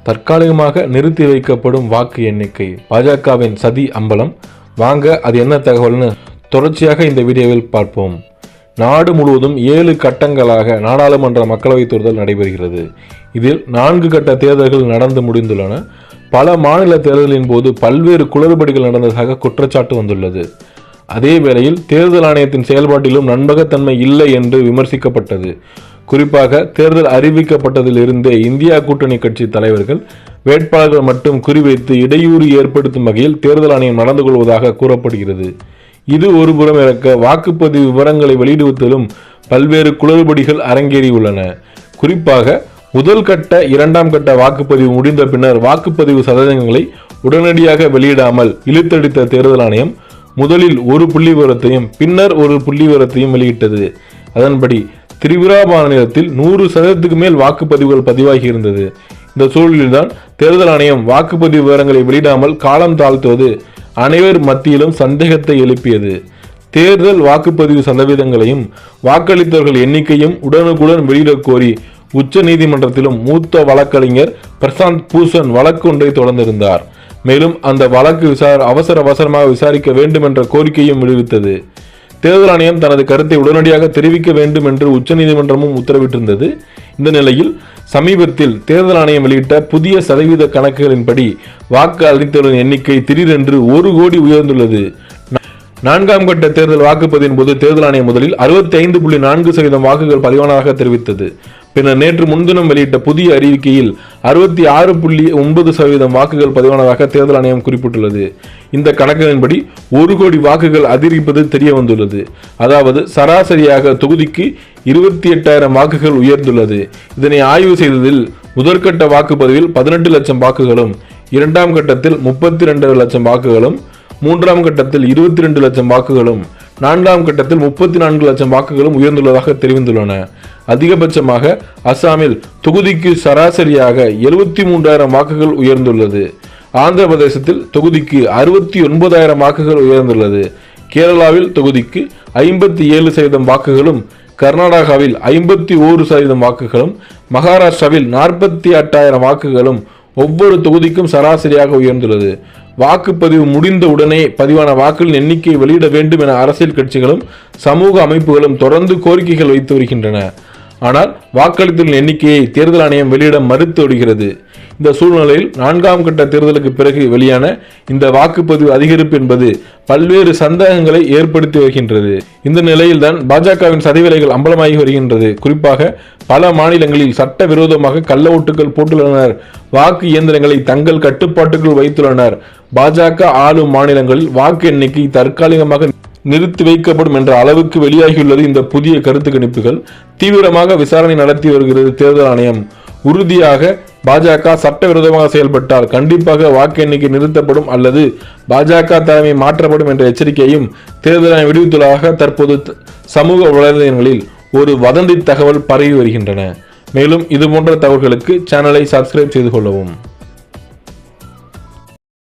தற்காலிகமாக நிறுத்தி வைக்கப்படும் வாக்கு எண்ணிக்கை. பாஜகவின் சதி அம்பலம். வாங்க அது என்ன தகவல்னு தொடர்ச்சியாக இந்த வீடியோவில் பார்ப்போம். நாடு முழுவதும் 7 கட்டங்களாக நாடாளுமன்ற மக்களவைத் தேர்தல் நடைபெறுகிறது. இதில் 4 கட்ட தேர்தல்கள் நடந்து முடிந்துள்ளன. பல மாநில தேர்தலின் போது பல்வேறு குளறுபடிகள் நடந்ததாக குற்றச்சாட்டு வந்துள்ளது. அதே வேளையில் தேர்தல் ஆணையத்தின் செயல்பாட்டிலும் நம்பகத்தன்மை இல்லை என்று விமர்சிக்கப்பட்டது. குறிப்பாக தேர்தல் அறிவிக்கப்பட்டதிலிருந்தே இந்தியா கூட்டணி கட்சி தலைவர்கள் வேட்பாளர்கள் மட்டும் குறிவைத்து இடையூறு ஏற்படுத்தும் வகையில் தேர்தல் ஆணையம் நடந்து கொள்வதாக கூறப்படுகிறது. இது ஒருபுறம் இருக்க, வாக்குப்பதிவு விவரங்களை வெளியிடுவதிலும் பல்வேறு குளறுபடிகள் அரங்கேறியுள்ளன. குறிப்பாக முதல் கட்ட 2ஆம் கட்ட வாக்குப்பதிவு முடிந்த பின்னர் வாக்குப்பதிவு சதவீதங்களை உடனடியாக வெளியிடாமல் இழுத்தடித்த தேர்தல் ஆணையம் முதலில் ஒரு புள்ளி விவரத்தையும் பின்னர் ஒரு புள்ளி விவரத்தையும் வெளியிட்டது. அதன்படி திரிபுரா மாநிலத்தில் 100% மேல் வாக்குப்பதிவுகள் பதிவாகி இருந்தது. இந்த சூழலில்தான் தேர்தல் ஆணையம் வாக்குப்பதிவு விவரங்களை வெளியிடாமல் காலம் தாழ்த்துவது அனைவர் மத்தியிலும் சந்தேகத்தை எழுப்பியது. தேர்தல் வாக்குப்பதிவு சதவீதங்களையும் வாக்களித்தவர்கள் எண்ணிக்கையும் உடனுக்குடன் வெளியிடக் கோரி உச்ச நீதிமன்றத்திலும் மூத்த வழக்கறிஞர் பிரசாந்த் பூஷன் வழக்கு ஒன்றை தொடர்ந்திருந்தார். மேலும் அந்த வழக்கு அவசரமாக விசாரிக்க வேண்டும் என்ற கோரிக்கையும் விடுவித்தது. தேர்தல் ஆணையம் தனது கருத்தை உடனடியாக தெரிவிக்க வேண்டும் என்று உச்சநீதிமன்றமும் உத்தரவிட்டிருந்தது. இந்த நிலையில் சமீபத்தில் தேர்தல் ஆணையம் வெளியிட்ட புதிய சதவீத கணக்குகளின்படி வாக்கு அளித்தவர்களின் எண்ணிக்கை திடீரென்று 1 கோடி உயர்ந்துள்ளது. 4ஆம் கட்ட தேர்தல் வாக்குப்பதிவின் போது தேர்தல் ஆணையம் முதலில் 65.4% வாக்குகள் பதிவானதாக தெரிவித்தது. பின்னர் நேற்று முன்தினம் வெளியிட்ட புதிய அறிவிக்கையில் 66.9% வாக்குகள் பதிவானதாக தேர்தல் ஆணையம் குறிப்பிட்டுள்ளது. இந்த கணக்குகளின்படி 1 கோடி வாக்குகள் அதிகரிப்பது தெரிய வந்துள்ளது. அதாவது சராசரியாக தொகுதிக்கு 28,000 வாக்குகள் உயர்ந்துள்ளது. இதனை ஆய்வு செய்ததில் முதற்கட்ட வாக்குப்பதிவில் 18 லட்சம் வாக்குகளும், 2ஆம் கட்டத்தில் 32 லட்சம் வாக்குகளும், 3ஆம் கட்டத்தில் 22 லட்சம் வாக்குகளும், 4ஆம் கட்டத்தில் 34 லட்சம் வாக்குகளும் உயர்ந்துள்ளதாக தெரிவித்துள்ளன. அதிகபட்சமாக அசாமில் தொகுதிக்கு சராசரியாக 73,000 வாக்குகள் உயர்ந்துள்ளது. ஆந்திர பிரதேசத்தில் தொகுதிக்கு 69,000 வாக்குகள் உயர்ந்துள்ளது. கேரளாவில் தொகுதிக்கு 57% வாக்குகளும், கர்நாடகாவில் 51% வாக்குகளும், மகாராஷ்டிராவில் 48,000 வாக்குகளும் ஒவ்வொரு தொகுதிக்கும் சராசரியாக உயர்ந்துள்ளது. வாக்குப்பதிவு முடிந்த உடனே பதிவான வாக்குகளின் எண்ணிக்கையை வெளியிட வேண்டும் என அரசியல் கட்சிகளும் சமூக அமைப்புகளும் தொடர்ந்து கோரிக்கைகள் வைத்து வருகின்றன. ஆனால் வாக்களித்தவர்களின் எண்ணிக்கையை தேர்தல் ஆணையம் வெளியிட மறுத்து வருகிறது. இந்த சூழ்நிலையில் 4ஆம் கட்ட தேர்தலுக்கு பிறகு வெளியான இந்த வாக்குப்பதிவு அதிகரிப்பு என்பது பல்வேறு சந்தேகங்களை ஏற்படுத்தி வருகின்றது. இந்த நிலையில்தான் பாஜகவின் சதிவேலைகள் அம்பலமாகி வருகின்றது. குறிப்பாக பல மாநிலங்களில் சட்டவிரோதமாக கள்ள ஓட்டுகள் போட்டுள்ளனர், வாக்கு இயந்திரங்களை தங்கள் கட்டுப்பாட்டுக்குள் வைத்துள்ளனர். பாஜக ஆளும் மாநிலங்களில் வாக்கு எண்ணிக்கை தற்காலிகமாக நிறுத்தி வைக்கப்படும் என்ற அளவுக்கு வெளியாகியுள்ளது. இந்த புதிய கருத்து கணிப்புகள் தீவிரமாக விசாரணை நடத்தி வருகிறது தேர்தல் ஆணையம். உறுதியாக பாஜக சட்டவிரோதமாக செயல்பட்டால் கண்டிப்பாக வாக்கு எண்ணிக்கை நிறுத்தப்படும் அல்லது பாஜக தலைமை மாற்றப்படும் என்ற எச்சரிக்கையும் தேர்தல் ஆணையம் விடுவித்துள்ளதாக தற்போது சமூக வலைதளங்களில் ஒரு வதந்தி தகவல் பரவி வருகின்றன. மேலும் இதுபோன்ற தகவல்களுக்கு சேனலை சப்ஸ்கிரைப் செய்து கொள்ளவும்.